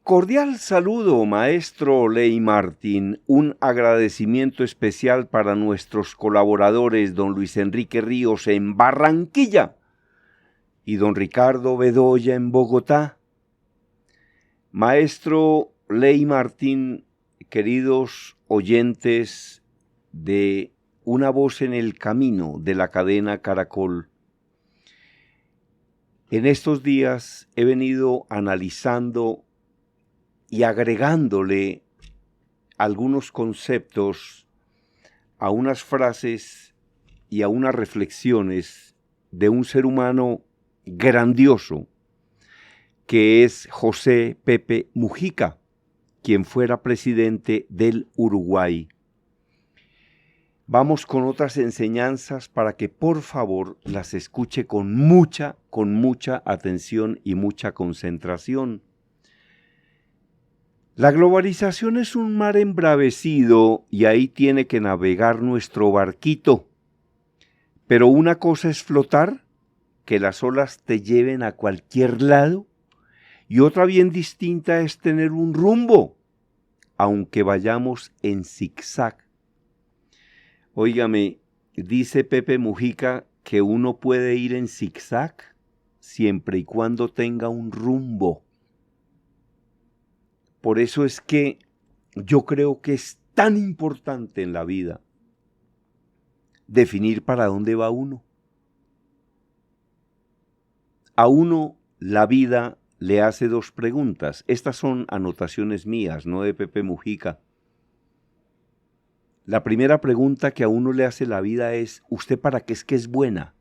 Cordial saludo, maestro Ley Martín. Un agradecimiento especial para nuestros colaboradores, don Luis Enrique Ríos en Barranquilla y don Ricardo Bedoya en Bogotá. Maestro Ley Martín, queridos oyentes de Una Voz en el Camino de la cadena Caracol, en estos días he venido analizando y agregándole algunos conceptos a unas frases y a unas reflexiones de un ser humano grandioso que es José Pepe Mujica, quien fuera presidente del Uruguay. Vamos con otras enseñanzas para que por favor las escuche con mucha atención y mucha concentración. La globalización es un mar embravecido y ahí tiene que navegar nuestro barquito. Pero una cosa es flotar, que las olas te lleven a cualquier lado, y otra bien distinta es tener un rumbo, aunque vayamos en zigzag. Óigame, dice Pepe Mujica que uno puede ir en zigzag siempre y cuando tenga un rumbo. Por eso es que yo creo que es tan importante en la vida definir para dónde va uno. A uno la vida le hace dos preguntas. Estas son anotaciones mías, no de Pepe Mujica. La primera pregunta que a uno le hace la vida es: ¿usted para qué es que es buena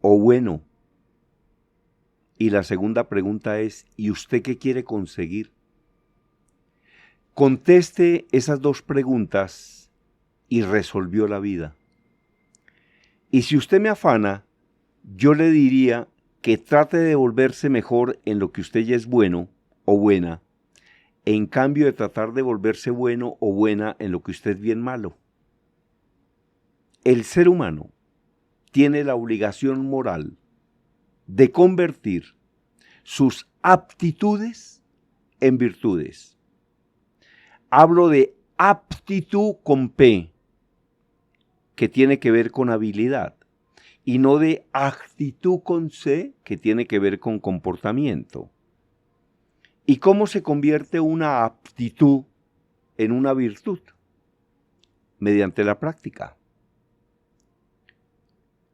o bueno? Y la segunda pregunta es: ¿y usted qué quiere conseguir? Conteste esas dos preguntas y resolvió la vida. Y si usted me afana, yo le diría que trate de volverse mejor en lo que usted ya es bueno o buena, en cambio de tratar de volverse bueno o buena en lo que usted es bien malo. El ser humano tiene la obligación moral de convertir sus aptitudes en virtudes. Hablo de aptitud con P, que tiene que ver con habilidad, y no de actitud con C, que tiene que ver con comportamiento. ¿Y cómo se convierte una aptitud en una virtud? Mediante la práctica.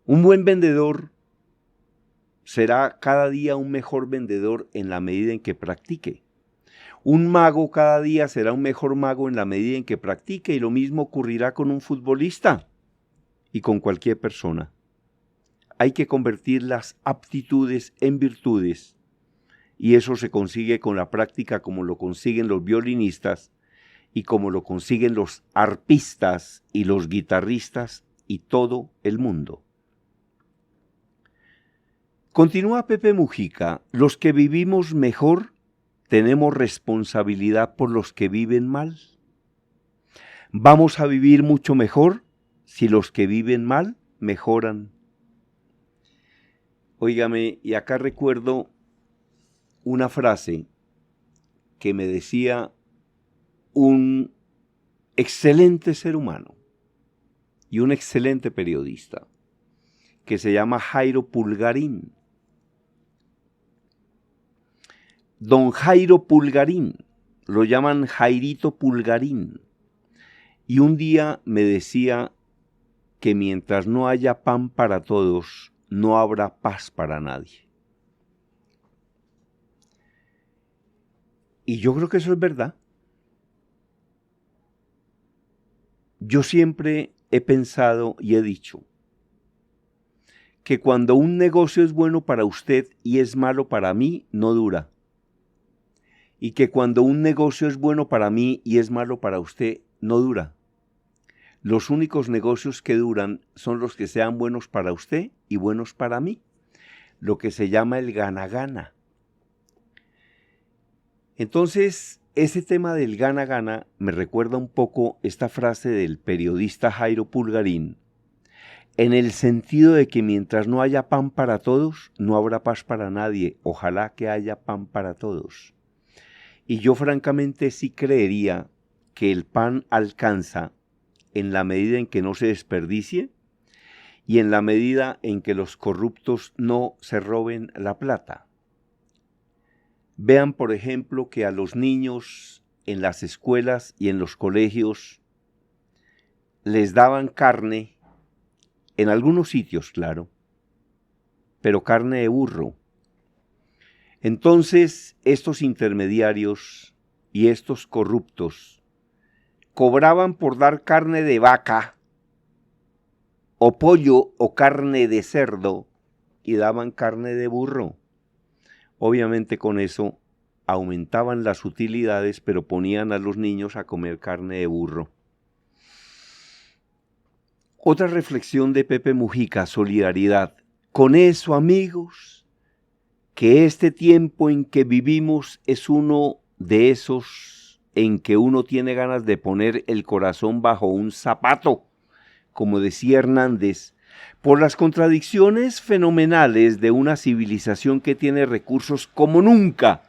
Un buen vendedor será cada día un mejor vendedor en la medida en que practique. Un mago cada día será un mejor mago en la medida en que practique, y lo mismo ocurrirá con un futbolista y con cualquier persona. Hay que convertir las aptitudes en virtudes, y eso se consigue con la práctica, como lo consiguen los violinistas y como lo consiguen los arpistas y los guitarristas y todo el mundo. Continúa Pepe Mujica: los que vivimos mejor tenemos responsabilidad por los que viven mal. Vamos a vivir mucho mejor si los que viven mal mejoran. Óigame, y acá recuerdo una frase que me decía un excelente ser humano y un excelente periodista que se llama Jairo Pulgarín. Don Jairo Pulgarín, lo llaman Jairito Pulgarín, y un día me decía que mientras no haya pan para todos, no habrá paz para nadie. Y yo creo que eso es verdad. Yo siempre he pensado y he dicho que cuando un negocio es bueno para usted y es malo para mí, no dura. Y que cuando un negocio es bueno para mí y es malo para usted, no dura. Los únicos negocios que duran son los que sean buenos para usted y buenos para mí, lo que se llama el gana-gana. Entonces, ese tema del gana-gana me recuerda un poco esta frase del periodista Jairo Pulgarín, en el sentido de que mientras no haya pan para todos, no habrá paz para nadie. Ojalá que haya pan para todos. Y yo francamente sí creería que el pan alcanza en la medida en que no se desperdicie y en la medida en que los corruptos no se roben la plata. Vean, por ejemplo, que a los niños en las escuelas y en los colegios les daban carne, en algunos sitios, claro, pero carne de burro. Entonces, estos intermediarios y estos corruptos cobraban por dar carne de vaca, o pollo, o carne de cerdo, y daban carne de burro. Obviamente con eso aumentaban las utilidades, pero ponían a los niños a comer carne de burro. Otra reflexión de Pepe Mujica, solidaridad. Con eso, amigos, que este tiempo en que vivimos es uno de esos en que uno tiene ganas de poner el corazón bajo un zapato, como decía Hernández, por las contradicciones fenomenales de una civilización que tiene recursos como nunca,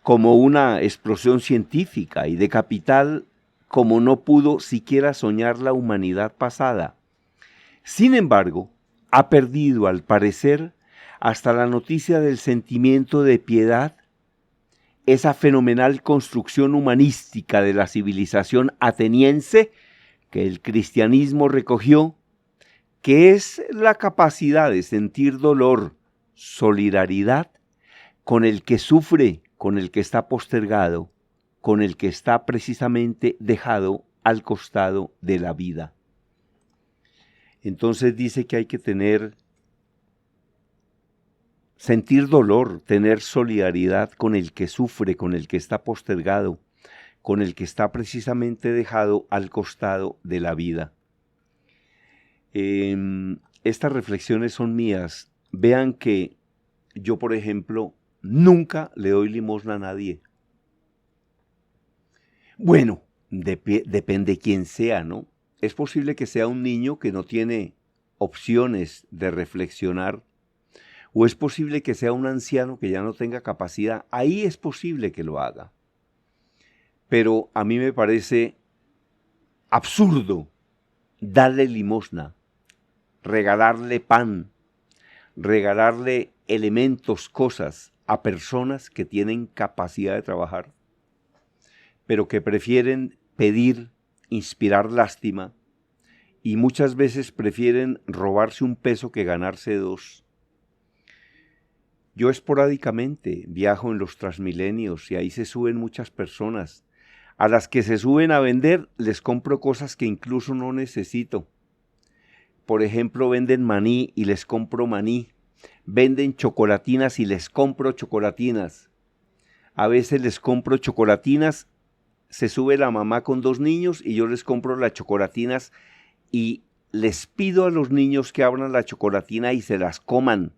como una explosión científica y de capital como no pudo siquiera soñar la humanidad pasada. Sin embargo, ha perdido, al parecer, hasta la noticia del sentimiento de piedad, esa fenomenal construcción humanística de la civilización ateniense que el cristianismo recogió, que es la capacidad de sentir dolor, solidaridad con el que sufre, con el que está postergado, con el que está precisamente dejado al costado de la vida. Entonces dice que hay que sentir dolor, tener solidaridad con el que sufre, con el que está postergado, con el que está precisamente dejado al costado de la vida. Estas reflexiones son mías. Vean que yo, por ejemplo, nunca le doy limosna a nadie. Bueno, depende quién sea, ¿no? Es posible que sea un niño que no tiene opciones de reflexionar, o es posible que sea un anciano que ya no tenga capacidad. Ahí es posible que lo haga. Pero a mí me parece absurdo darle limosna, regalarle pan, regalarle elementos, cosas a personas que tienen capacidad de trabajar, pero que prefieren pedir, inspirar lástima, y muchas veces prefieren robarse un peso que ganarse dos. Yo esporádicamente viajo en los Transmilenios y ahí se suben muchas personas. A las que se suben a vender les compro cosas que incluso no necesito. Por ejemplo, venden maní y les compro maní. Venden chocolatinas y les compro chocolatinas. A veces les compro chocolatinas, se sube la mamá con 2 niños y yo les compro las chocolatinas y les pido a los niños que abran la chocolatina y se las coman.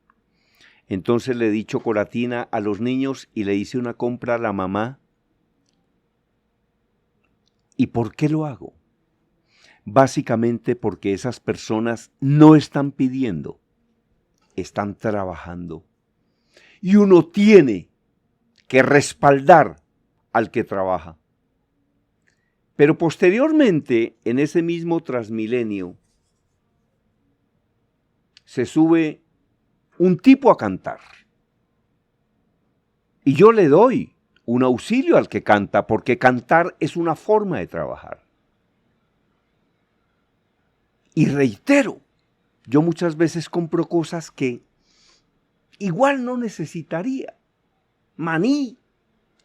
Entonces le di chocolatina a los niños y le hice una compra a la mamá. ¿Y por qué lo hago? Básicamente porque esas personas no están pidiendo, están trabajando. Y uno tiene que respaldar al que trabaja. Pero posteriormente, en ese mismo Transmilenio, se sube un tipo a cantar. Y yo le doy un auxilio al que canta, porque cantar es una forma de trabajar. Y reitero, yo muchas veces compro cosas que igual no necesitaría. Maní,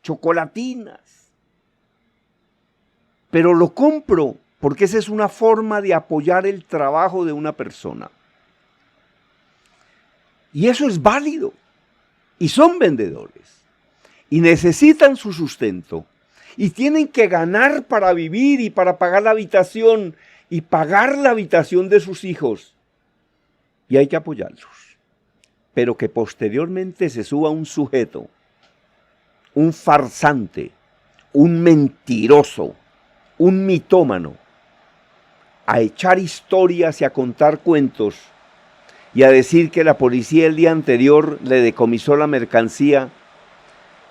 chocolatinas. Pero lo compro porque esa es una forma de apoyar el trabajo de una persona. Y eso es válido. Y son vendedores. Y necesitan su sustento. Y tienen que ganar para vivir y para pagar la habitación y pagar la habitación de sus hijos. Y hay que apoyarlos. Pero que posteriormente se suba un sujeto, un farsante, un mentiroso, un mitómano, a echar historias y a contar cuentos y a decir que la policía el día anterior le decomisó la mercancía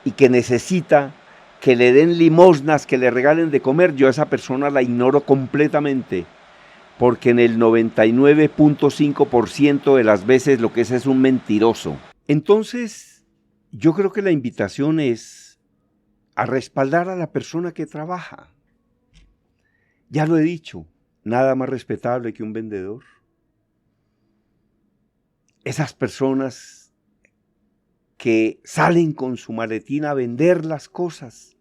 y que necesita que le den limosnas, que le regalen de comer, yo a esa persona la ignoro completamente, porque en el 99.5% de las veces lo que es un mentiroso. Entonces, yo creo que la invitación es a respaldar a la persona que trabaja. Ya lo he dicho, nada más respetable que un vendedor. Esas personas que salen con su maletín a vender las cosas,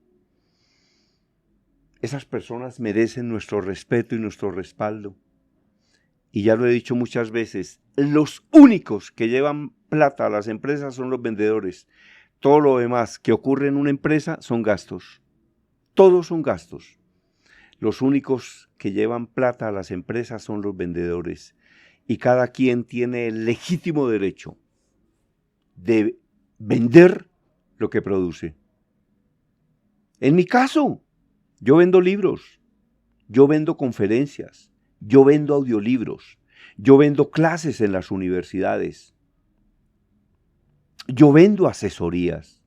esas personas merecen nuestro respeto y nuestro respaldo. Y ya lo he dicho muchas veces, los únicos que llevan plata a las empresas son los vendedores. Todo lo demás que ocurre en una empresa son gastos. Todos son gastos. Los únicos que llevan plata a las empresas son los vendedores. Y cada quien tiene el legítimo derecho de vender lo que produce. En mi caso, yo vendo libros, yo vendo conferencias, yo vendo audiolibros, yo vendo clases en las universidades, yo vendo asesorías.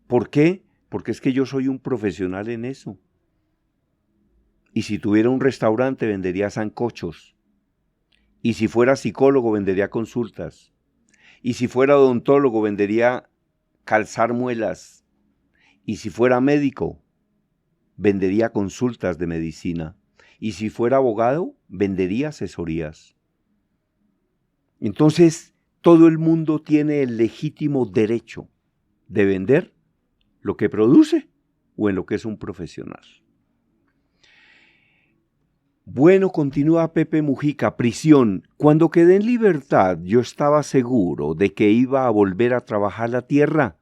¿Por qué? Porque es que yo soy un profesional en eso. Y si tuviera un restaurante vendería sancochos. Y si fuera psicólogo vendería consultas. Y si fuera odontólogo vendería calzar muelas. Y si fuera médico vendería consultas de medicina. Y si fuera abogado vendería asesorías. Entonces, todo el mundo tiene el legítimo derecho de vender lo que produce o en lo que es un profesional. Bueno, continúa Pepe Mujica, prisión. Cuando quedé en libertad, yo estaba seguro de que iba a volver a trabajar la tierra.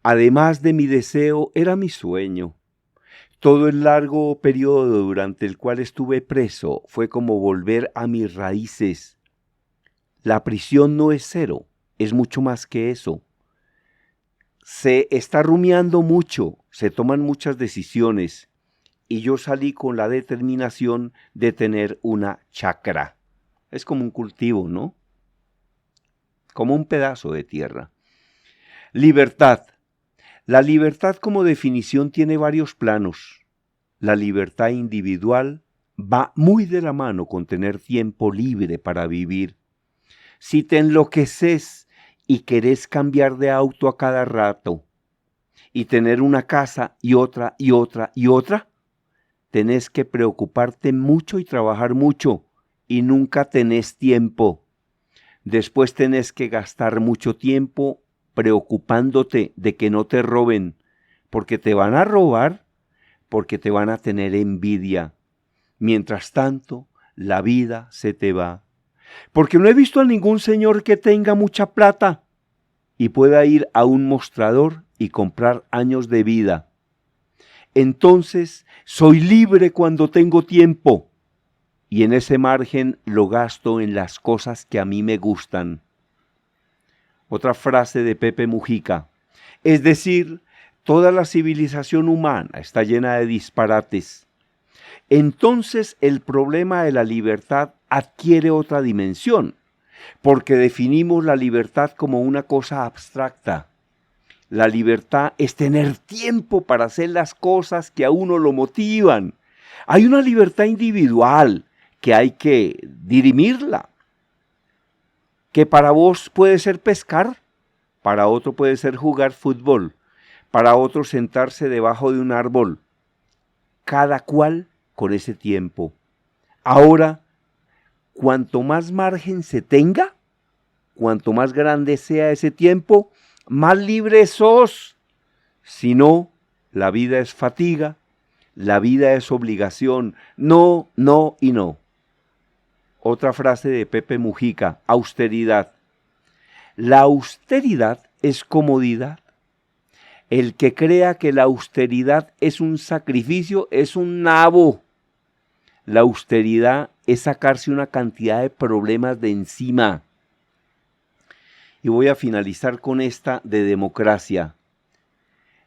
Además de mi deseo, era mi sueño. Todo el largo periodo durante el cual estuve preso fue como volver a mis raíces. La prisión no es cero, es mucho más que eso. Se está rumiando mucho, se toman muchas decisiones. Y yo salí con la determinación de tener una chacra. Es como un cultivo, ¿no? Como un pedazo de tierra. Libertad. La libertad como definición tiene varios planos. La libertad individual va muy de la mano con tener tiempo libre para vivir. Si te enloqueces y querés cambiar de auto a cada rato y tener una casa y otra y otra y otra, tenés que preocuparte mucho y trabajar mucho y nunca tenés tiempo. Después tenés que gastar mucho tiempo preocupándote de que no te roben, porque te van a robar, porque te van a tener envidia. Mientras tanto, la vida se te va. Porque no he visto a ningún señor que tenga mucha plata y pueda ir a un mostrador y comprar años de vida. Entonces, soy libre cuando tengo tiempo y en ese margen lo gasto en las cosas que a mí me gustan. Otra frase de Pepe Mujica, es decir, toda la civilización humana está llena de disparates. Entonces el problema de la libertad adquiere otra dimensión, porque definimos la libertad como una cosa abstracta. La libertad es tener tiempo para hacer las cosas que a uno lo motivan. Hay una libertad individual que hay que dirimirla, que para vos puede ser pescar, para otro puede ser jugar fútbol, para otro sentarse debajo de un árbol, cada cual con ese tiempo. Ahora, cuanto más margen se tenga, cuanto más grande sea ese tiempo, más libre sos. Si no, la vida es fatiga, la vida es obligación, no, no y no. Otra frase de Pepe Mujica, austeridad. La austeridad es comodidad. El que crea que la austeridad es un sacrificio es un nabo. La austeridad es sacarse una cantidad de problemas de encima. Y voy a finalizar con esta de democracia.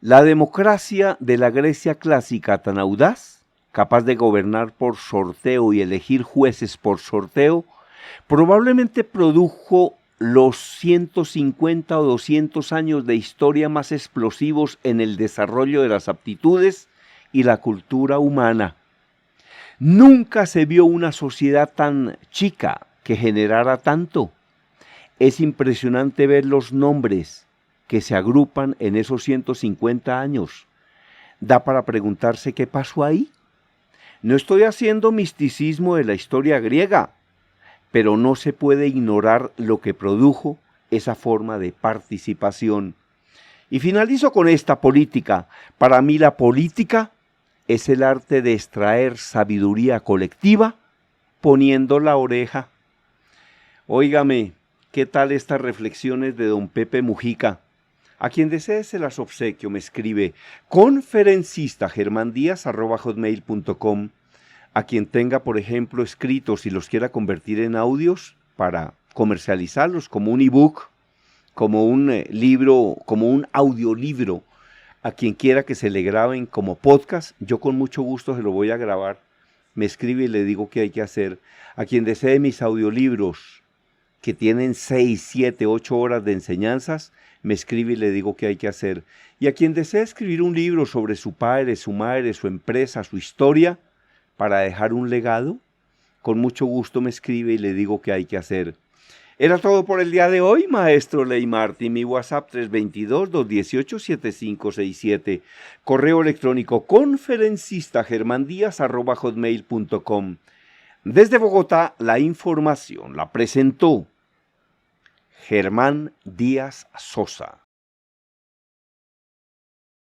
La democracia de la Grecia clásica tan audaz, capaz de gobernar por sorteo y elegir jueces por sorteo, probablemente produjo los 150 o 200 años de historia más explosivos en el desarrollo de las aptitudes y la cultura humana. Nunca se vio una sociedad tan chica que generara tanto. Es impresionante ver los nombres que se agrupan en esos 150 años. Da para preguntarse qué pasó ahí. No estoy haciendo misticismo de la historia griega, pero no se puede ignorar lo que produjo esa forma de participación. Y finalizo con esta política. Para mí la política es el arte de extraer sabiduría colectiva poniendo la oreja. Óigame, ¿qué tal estas reflexiones de don Pepe Mujica? A quien desee se las obsequio, me escribe conferencistagermandías@hotmail.com. A quien tenga, por ejemplo, escritos y los quiera convertir en audios para comercializarlos como un ebook, como un libro, como un audiolibro, a quien quiera que se le graben como podcast, yo con mucho gusto se lo voy a grabar. Me escribe y le digo qué hay que hacer. A quien desee mis audiolibros, que tienen 6, 7, 8 horas de enseñanzas, me escribe y le digo qué hay que hacer. Y a quien desee escribir un libro sobre su padre, su madre, su empresa, su historia, para dejar un legado, con mucho gusto me escribe y le digo qué hay que hacer. Era todo por el día de hoy, maestro Ley Martín. Mi WhatsApp 322-218-7567. Correo electrónico conferencistagermandías@hotmail.com. Desde Bogotá, la información la presentó Germán Díaz Sosa.